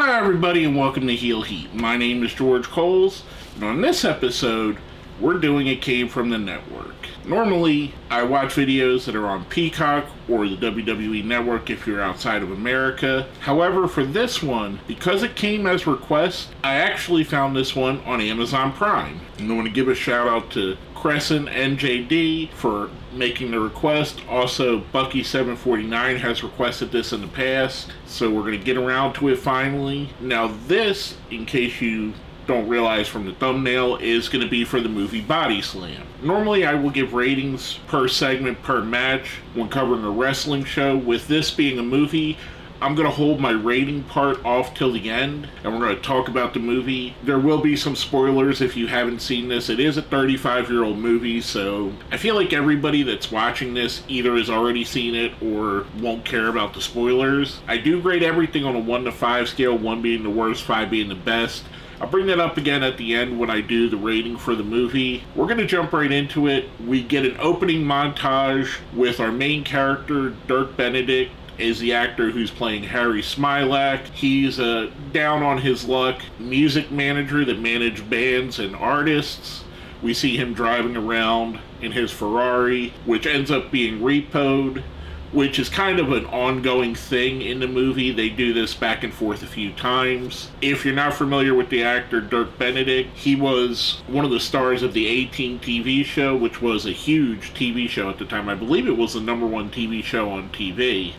Hi everybody and welcome to Heel Heat. My name is George Coles, and on this episode, we're doing a Came from the Network. Normally, I watch videos that are on Peacock or the WWE Network if you're outside of America. However, for this one, because it came as request, I actually found this one on Amazon Prime. And I want to give a shout out to Crescent NJD for making the request. Also, Bucky749 has requested this in the past, so we're going to get around to it finally. Now this, in case you don't realize from the thumbnail, is going to be for the movie Body Slam. Normally I will give ratings per segment per match when covering a wrestling show. With this being a movie, I'm going to hold my rating part off till the end, and we're going to talk about the movie. There will be some spoilers if you haven't seen this. It is a 35-year-old movie, so I feel like everybody that's watching this either has already seen it or won't care about the spoilers. I do grade everything on a 1 to 5 scale, 1 being the worst, 5 being the best. I'll bring that up again at the end when I do the rating for the movie. We're going to jump right into it. We get an opening montage with our main character, Dirk Benedict, is the actor who's playing Harry Smilak. He's a down on his luck music manager that manages bands and artists. We see him driving around in his Ferrari, which ends up being repoed, which is kind of an ongoing thing in the movie. They do this back and forth a few times. If you're not familiar with the actor Dirk Benedict, he was one of the stars of the A-Team TV show, which was a huge TV show at the time. I believe it was the #1 TV show on TV.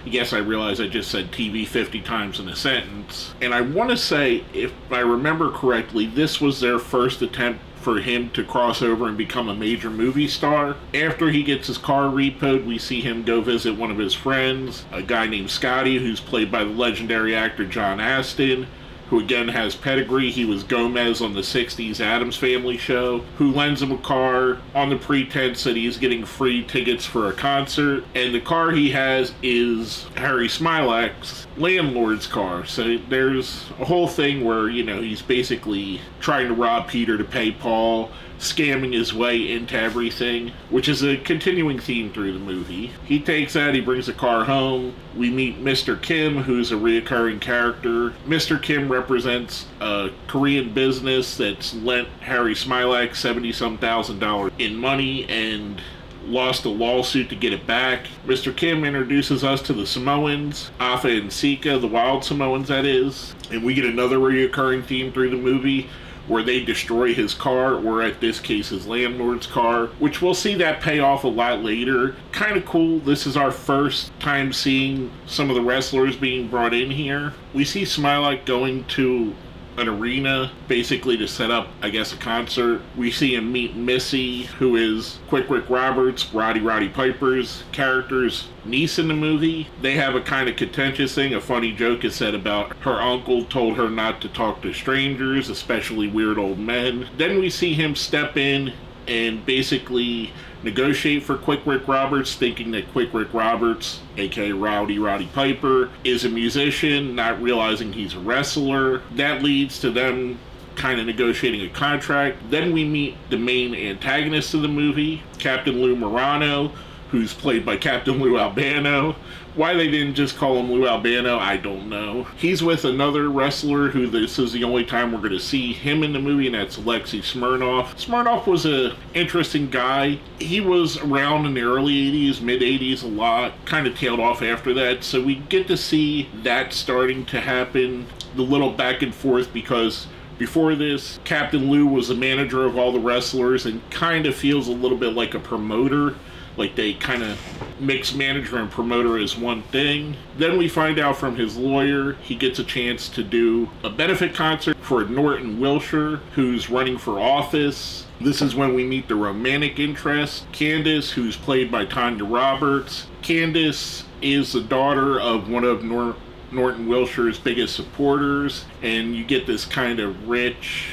Yes, I realize I just said TV 50 times in a sentence. And I want to say, if I remember correctly, this was their first attempt for him to cross over and become a major movie star. After he gets his car repoed, we see him go visit one of his friends, a guy named Scotty, who's played by the legendary actor John Astin, who again has pedigree. He was Gomez on the 60s Addams Family show, who lends him a car on the pretense that he's getting free tickets for a concert. And the car he has is Harry Smilak's landlord's car. So there's a whole thing where, you know, he's basically trying to rob Peter to pay Paul, scamming his way into everything, which is a continuing theme through the movie. He takes that, he brings the car home. We meet Mr. Kim, who's a reoccurring character. Mr. Kim represents a Korean business that's lent Harry Smilak $70-some thousand in money and lost a lawsuit to get it back. Mr. Kim introduces us to the Samoans, Afa and Sika, the wild Samoans that is, and we get another reoccurring theme through the movie where they destroy his car, or at this case his landlord's car, which we'll see that pay off a lot later. Kind of cool. This is our first time seeing some of the wrestlers being brought in here. We see Smilak going to an arena basically to set up, I guess, a concert. We see him meet Missy, who is Quick Rick Roberts, Roddy Piper's character's niece in the movie. They have a kind of contentious thing. A funny joke is said about her uncle told her not to talk to strangers, especially weird old men. Then we see him step in and basically negotiate for Quick Rick Roberts, thinking that Quick Rick Roberts, aka Roddy Piper, is a musician, not realizing he's a wrestler. That leads to them kind of negotiating a contract. Then we meet the main antagonist of the movie, Captain Lou Morano, who's played by Captain Lou Albano. Why they didn't just call him Lou Albano, I don't know. He's with another wrestler who this is the only time we're going to see him in the movie, and that's Alexei Smirnoff. Smirnoff was an interesting guy. He was around in the early 80s, mid 80s a lot, kind of tailed off after that, so we get to see that starting to happen, the little back and forth, because before this, Captain Lou was the manager of all the wrestlers and kind of feels a little bit like a promoter. Like they kind of mix manager and promoter as one thing. Then we find out from his lawyer he gets a chance to do a benefit concert for Norton Wilshire, who's running for office. This is when we meet the romantic interest, Candace, who's played by Tanya Roberts. Candace is the daughter of one of Norton Wilshire's biggest supporters, and you get this kind of rich,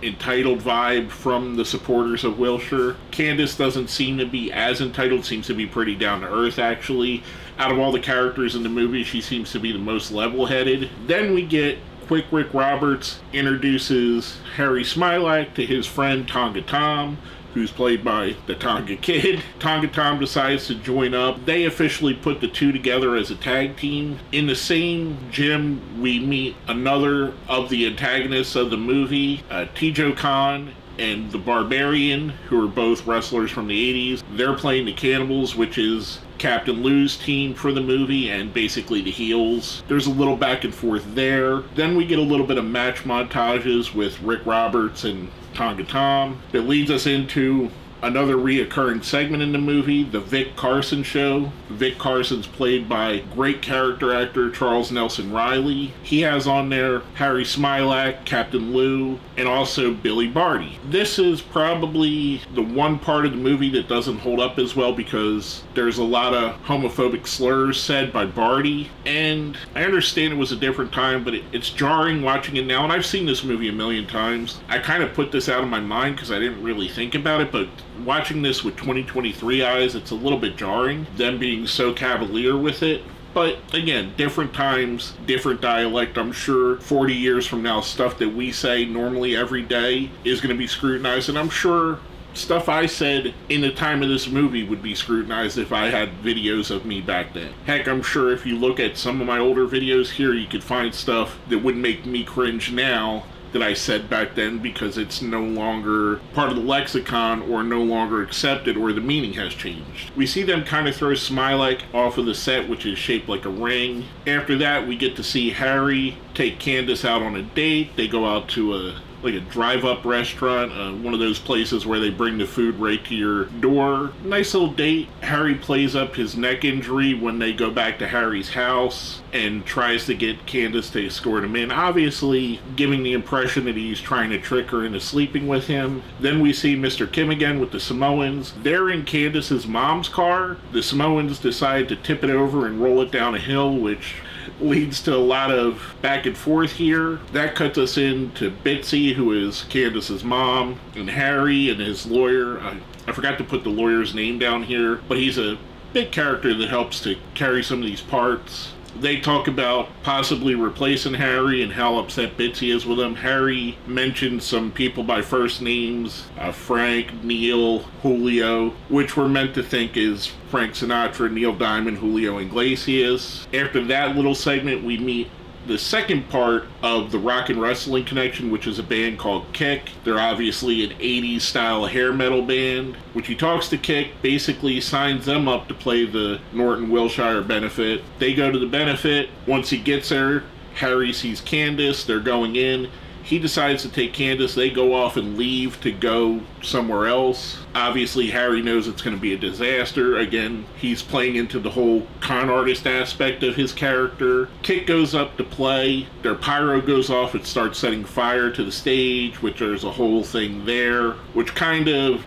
entitled vibe from the supporters of Wilshire. Candace doesn't seem to be as entitled, seems to be pretty down to earth actually. Out of all the characters in the movie, she seems to be the most level-headed. Then we get Quick Rick Roberts introduces Harry Smilak to his friend Tonga Tom, who's played by the Tonga Kid. Tonga Tom decides to join up. They officially put the two together as a tag team. In the same gym, we meet another of the antagonists of the movie, Tijo Khan and the Barbarian, who are both wrestlers from the 80s. They're playing the Cannibals, which is Captain Lou's team for the movie, and basically the heels. There's a little back and forth there. Then we get a little bit of match montages with Rick Roberts and Tonga Tom. That leads us into another reoccurring segment in the movie, the Vic Carson Show. Vic Carson's played by great character actor Charles Nelson Riley. He has on there Harry Smilac, Captain Lou, and also Billy Barty. This is probably the one part of the movie that doesn't hold up as well because there's a lot of homophobic slurs said by Barty, and I understand it was a different time, but it's jarring watching it now, and I've seen this movie a million times. I kind of put this out of my mind because I didn't really think about it, but watching this with 2023 eyes, it's a little bit jarring, them being so cavalier with it. But again, different times, different dialect. I'm sure 40 years from now, stuff that we say normally every day is going to be scrutinized, and I'm sure stuff I said in the time of this movie would be scrutinized if I had videos of me back then. Heck, I'm sure if you look at some of my older videos here, you could find stuff that would make me cringe now that I said back then because it's no longer part of the lexicon or no longer accepted, or the meaning has changed. We see them kind of throw Smilac off of the set, which is shaped like a ring. After that, we get to see Harry take Candace out on a date. They go out to a drive-up restaurant, one of those places where they bring the food right to your door. Nice little date. Harry plays up his neck injury when they go back to Harry's house and tries to get Candace to escort him in, obviously giving the impression that he's trying to trick her into sleeping with him. Then we see Mr. Kim again with the Samoans. They're in Candace's mom's car. The Samoans decide to tip it over and roll it down a hill, which leads to a lot of back and forth here. That cuts us into Bitsy, who is Candace's mom, and Harry and his lawyer. I forgot to put the lawyer's name down here, but he's a big character that helps to carry some of these parts. They talk about possibly replacing Harry and how upset Bitsy is with him. Harry mentioned some people by first names, Frank, Neil, Julio, which we're meant to think is Frank Sinatra, Neil Diamond, Julio Iglesias. After that little segment, we meet the second part of the Rock and Wrestling Connection, which is a band called Kick. They're obviously an 80s style hair metal band, which he talks to Kick, basically signs them up to play the Norton Wilshire benefit. They go to the benefit. Once he gets there, Harry sees Candace. They're going in. He decides to take Candace. They go off and leave to go somewhere else. Obviously, Harry knows it's going to be a disaster. Again, he's playing into the whole con artist aspect of his character. Kick goes up to play. Their pyro goes off and starts setting fire to the stage, which there's a whole thing there, which kind of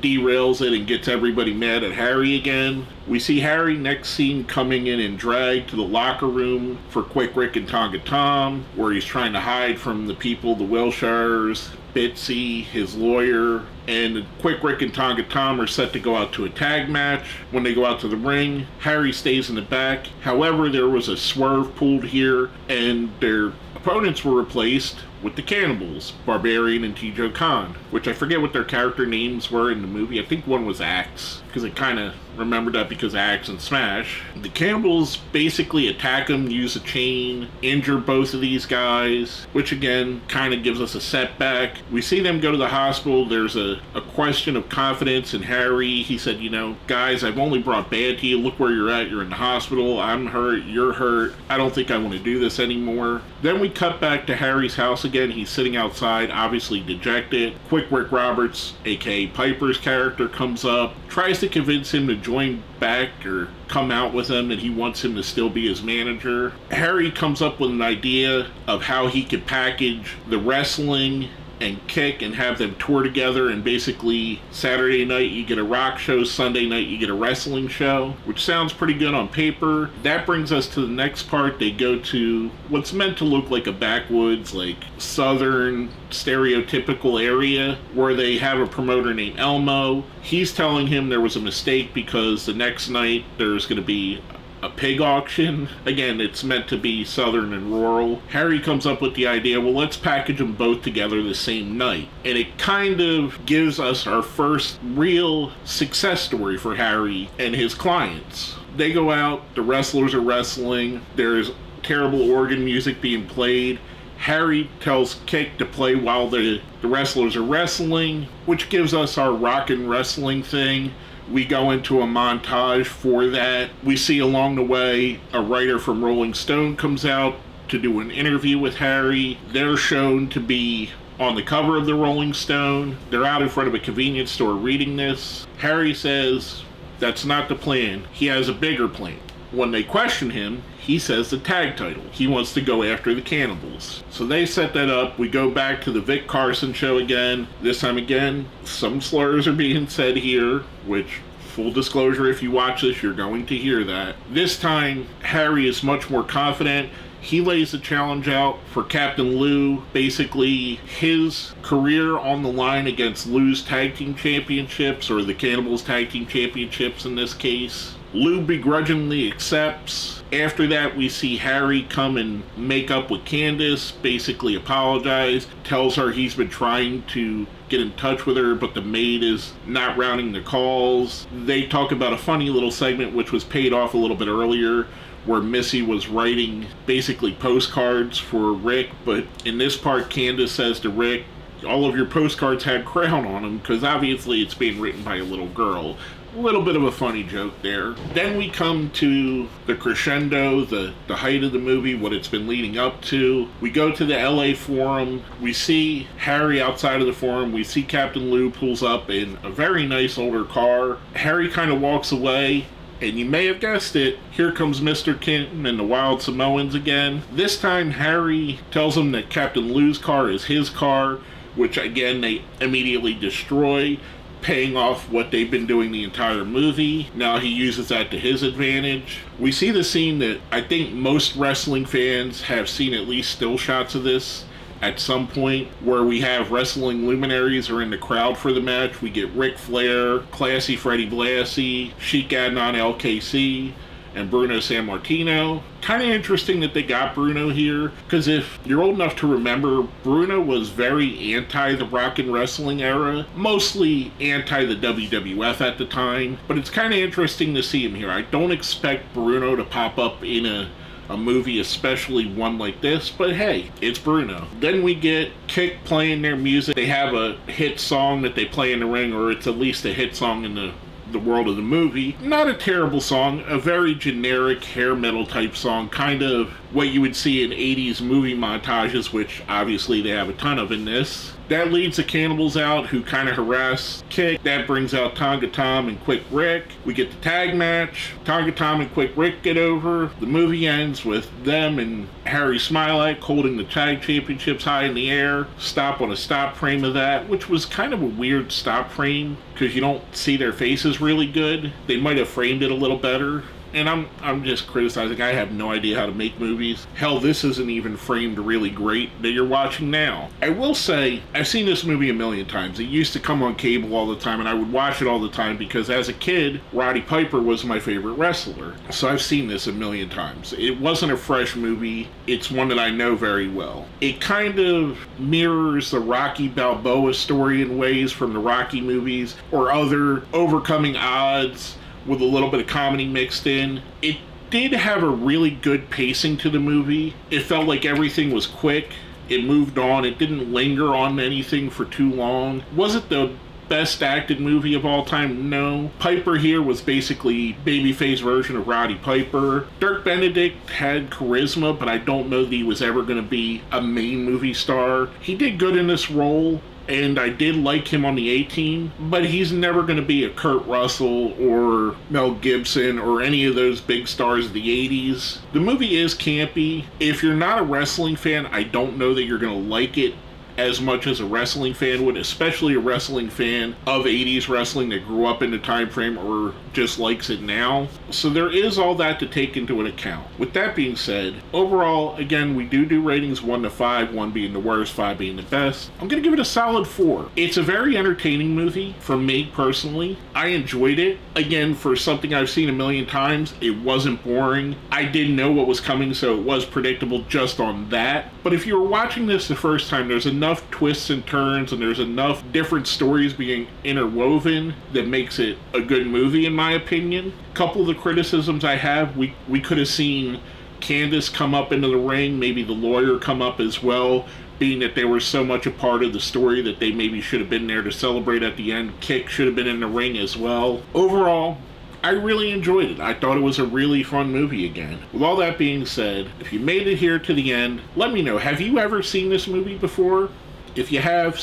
derails it and gets everybody mad at Harry again. We see Harry next scene coming in drag to the locker room for Quick Rick and Tonga Tom, where he's trying to hide from the people, the Wilshires, Bitsy, his lawyer, and Quick Rick and Tonga Tom are set to go out to a tag match. When they go out to the ring, Harry stays in the back. However, there was a swerve pulled here, and their opponents were replaced with the Cannibals, Barbarian and Tijo Khan, which I forget what their character names were in the movie. I think one was Axe, because I kind of remember that because of Axe and Smash. The Cannibals basically attack them, use a chain, injure both of these guys, which again kind of gives us a setback. We see them go to the hospital. There's a question of confidence in Harry. He said, you know, guys, I've only brought bad to you. Look where you're at. You're in the hospital. I'm hurt. You're hurt. I don't think I want to do this anymore. Then we cut back to Harry's house again. He's sitting outside, obviously dejected. Quick Rick Roberts, aka Piper's character, comes up, tries to convince him to join back or come out with him, and he wants him to still be his manager. Harry comes up with an idea of how he could package the wrestling and Kick and have them tour together, and basically Saturday night you get a rock show, Sunday night you get a wrestling show, which sounds pretty good on paper. That brings us to the next part. They go to what's meant to look like a backwoods, like southern stereotypical area, where they have a promoter named Elmo. He's telling him there was a mistake because the next night there's going to be a pig auction. Again, it's meant to be southern and rural. Harry comes up with the idea, well, let's package them both together the same night. And it kind of gives us our first real success story for Harry and his clients. They go out, the wrestlers are wrestling, there's terrible organ music being played. Harry tells Kick to play while the wrestlers are wrestling, which gives us our rock and wrestling thing. We go into a montage for that. We see along the way a writer from Rolling Stone comes out to do an interview with Harry. They're shown to be on the cover of the Rolling Stone. They're out in front of a convenience store reading this. Harry says that's not the plan. He has a bigger plan. When they question him, he says the tag title. He wants to go after the Cannibals. So they set that up. We go back to the Vic Carson show again. This time again, some slurs are being said here, which, full disclosure, if you watch this, you're going to hear that. This time, Harry is much more confident. He lays the challenge out for Captain Lou, basically his career on the line against Lou's tag team championships, or the Cannibals tag team championships in this case. Lou begrudgingly accepts. After that, we see Harry come and make up with Candace, basically apologize, tells her he's been trying to get in touch with her, but the maid is not rounding the calls. They talk about a funny little segment which was paid off a little bit earlier, where Missy was writing basically postcards for Rick, but in this part, Candace says to Rick, all of your postcards had crown on them, because obviously it's being written by a little girl. A little bit of a funny joke there. Then we come to the crescendo, the height of the movie, what it's been leading up to. We go to the LA Forum. We see Harry outside of the Forum. We see Captain Lou pulls up in a very nice older car. Harry kind of walks away. And you may have guessed it, here comes Mr. Kenton and the Wild Samoans again. This time Harry tells him that Captain Lou's car is his car, which again they immediately destroy, paying off what they've been doing the entire movie. Now he uses that to his advantage. We see the scene that I think most wrestling fans have seen at least still shots of this at some point, where we have wrestling luminaries are in the crowd for the match. We get Ric Flair, Classy Freddie Blassie, Sheik Adnan LKC, and Bruno Sammartino. Kind of interesting that they got Bruno here, because if you're old enough to remember, Bruno was very anti the rock and wrestling era, mostly anti the WWF at the time, but it's kind of interesting to see him here. I don't expect Bruno to pop up in a movie, especially one like this, but hey, it's Bruno. Then we get Kick playing their music. They have a hit song that they play in the ring, or it's at least a hit song in the world of the movie. Not a terrible song, a very generic hair metal type song, kind of what you would see in 80s movie montages, which obviously they have a ton of in this. That leads the Cannibals out, who kind of harass Kick. That brings out Tonga Tom and Quick Rick. We get the tag match. Tonga Tom and Quick Rick get over. The movie ends with them and Harry Smilek holding the tag championships high in the air. Stop on a stop frame of that, which was kind of a weird stop frame, because you don't see their faces really good. They might have framed it a little better. And I'm just criticizing. I have no idea how to make movies. Hell, this isn't even framed really great that you're watching now. I will say, I've seen this movie a million times. It used to come on cable all the time, and I would watch it all the time because as a kid, Roddy Piper was my favorite wrestler. So I've seen this a million times. It wasn't a fresh movie. It's one that I know very well. It kind of mirrors the Rocky Balboa story in ways from the Rocky movies, or other overcoming odds with a little bit of comedy mixed in. It did have a really good pacing to the movie. It felt like everything was quick. It moved on. It didn't linger on anything for too long. Was it the best acted movie of all time? No. Piper here was basically babyface version of Roddy Piper. Dirk Benedict had charisma, but I don't know that he was ever going to be a main movie star. He did good in this role, and I did like him on the A-Team, but he's never going to be a Kurt Russell or Mel Gibson or any of those big stars of the 80s. The movie is campy. If you're not a wrestling fan, I don't know that you're going to like it as much as a wrestling fan would, especially a wrestling fan of 80s wrestling that grew up in the time frame or just likes it now. So there is all that to take into an account. With that being said, overall, again, we do ratings 1 to 5, 1 being the worst, 5 being the best. I'm gonna give it a solid 4. It's a very entertaining movie for me personally. I enjoyed it. Again, for something I've seen a million times, it wasn't boring. I didn't know what was coming, so it was predictable just on that. But if you were watching this the first time, there's enough twists and turns and there's enough different stories being interwoven that makes it a good movie in my opinion. A couple of the criticisms I have, we could have seen Candace come up into the ring, maybe the lawyer come up as well, being that they were so much a part of the story that they maybe should have been there to celebrate at the end. Kick should have been in the ring as well. Overall, I really enjoyed it. I thought it was a really fun movie again. With all that being said, if you made it here to the end, let me know. Have you ever seen this movie before? If you have,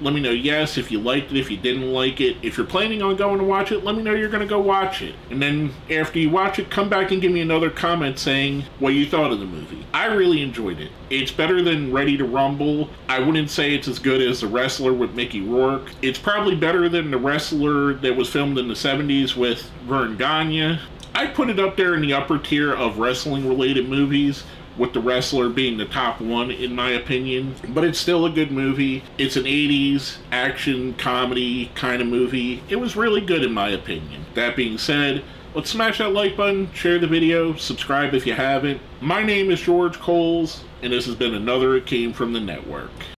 let me know yes, if you liked it, if you didn't like it. If you're planning on going to watch it, let me know you're going to go watch it. And then after you watch it, come back and give me another comment saying what you thought of the movie. I really enjoyed it. It's better than Ready to Rumble. I wouldn't say it's as good as The Wrestler with Mickey Rourke. It's probably better than The Wrestler that was filmed in the 70s with Vern Gagne. I'd put it up there in the upper tier of wrestling-related movies, with The Wrestler being the top one in my opinion. But it's still a good movie. It's an 80s action comedy kind of movie. It was really good in my opinion. That being said, let's smash that like button, share the video, subscribe if you haven't. My name is George Coles, and this has been another It Came From The Network.